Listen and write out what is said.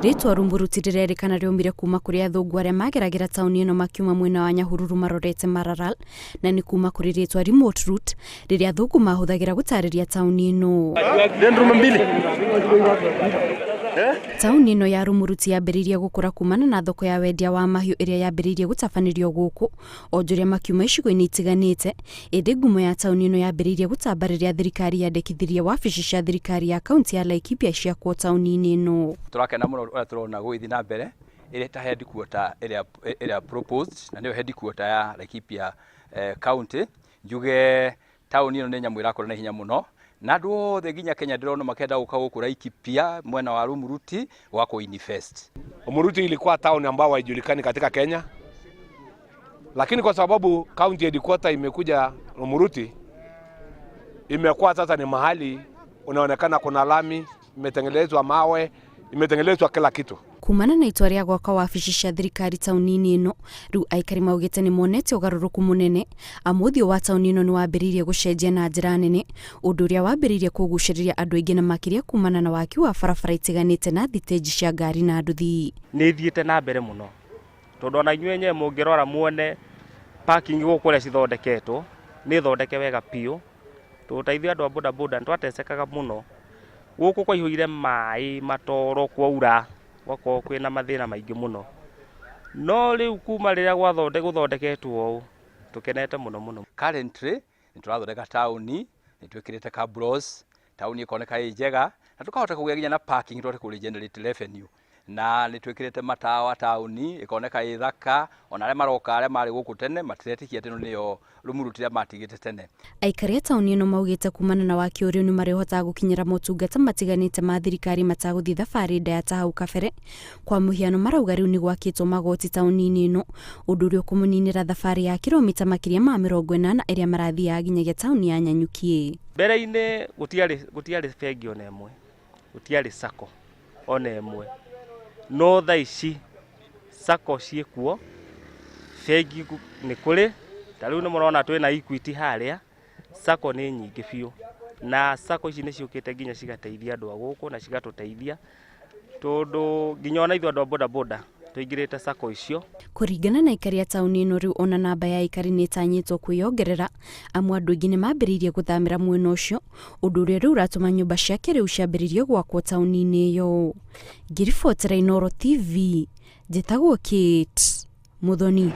Ritwa Rumburuti rirerikana riumire kuma kuri athungu aria mageragira tauni ino makiuma mwena wa Nyahururu marorete Maralal, na ni kuma kuri ritwa Remote Route riria athungu mahuthagira gutariria tauni ino. Tauni ino ya Rumuruti yambiririe gukura kumana na thoko ya wendia wa mahiu iria yambiririe gutafanirio guku onjuria makiuma icigo-ini itiganite. Indi ngumo ya tauni ino yambiririe gutambariria thirikari yandikithirie wabici cia thirikari ya kaunti ya Laikipia ciakwo tauni-ini ino. Turakena muno uria turona guithi na mbere iri ta headquarter area proposed na niyo headquarter ya Laikipia county. Njuge tauni ino ni nyamu irakora na hinya muno na andu othe nginya Kenya ndirona makenda guka guku Laikipia mwena wa Rumuruti wako invest. Rumuruti ilikuwa town ambayo haijulikani katika Kenya, lakini kwa sababu county headquarter imekuja Rumuruti, imekuwa sasa ni mahali unaonekana kuna lami, imetengenezwa mawe, imetengenezwa kila kitu. Kumana na itwa ria gwaka wabici cia thirikari tauni-ini ino, riu aikari maugite ni monete ugaruruku munene amuthio wa tauni ino ni wambiririe gucenjia na njira nene, undu uria wambiririe kuguciriria andu aingi na makiria kumana na waki wa barabara itiganite na thiteji cia ngari na nduthi. Ni thiete na mbere muno tondu ona inyuĩ enyewe mungirora muone parking gukuria cithondeketwo ni thondeke wega piu. Tuteithia andu a boda boda twatesekaga muno guku kwaihũire mai matoro kwaura gwako kwina mathina maingi muno, no riu kuma riria guthondeketwo tukenete muno muno. Currently niturathondeka tauni, nitwikirite cabros, tauni ikoneka njega na tukahota kugia nginya na parking twote ku generate revenue, na nitwikirite matawa tauni ikoneka ithaka, ona aria maroka aria mari guku tene matiretikia teno niyo Rumuruti ria matigite tene. Aikari tauni ino maugite kumana na waki uriu ni marihota gukinyira motungata matiganite ma thirikari mataguthi thabari nda ya tahau kabere. Kwa muhiano marauga riu ni gwakitwo magoti tauni-ini ino, undu uria ukumuninira thabari ya kilomita makiria ma 40 iria marathia nginyagia tauni ya Nyanyuki. Mbere-ini gutiari bengi ona imwe, gutiari sako ona imwe, no thaa ici sako ciekuo, bengi ni kuri. Tariu ni murona twina Equity haria, sako ni nyingi biu, na sako ici ni ciukite nginya cigateithia andu aguku na cigatuteithia tondu nginya ona ithu andu a boda boda tuingirite sako icio. Kuringana na ikari ya tauni ino riu ona namba ya ikari ni tanyitwo kwiyongerera, amu andu aingi ni mambiririe guthamira mwena ucio, undu uria riu uratuma nyumba cia kiriu ciambiririe gwakwo tauni-ini iyo. Ngiribotera Inooro TV, njitagwo Kate Muthoni.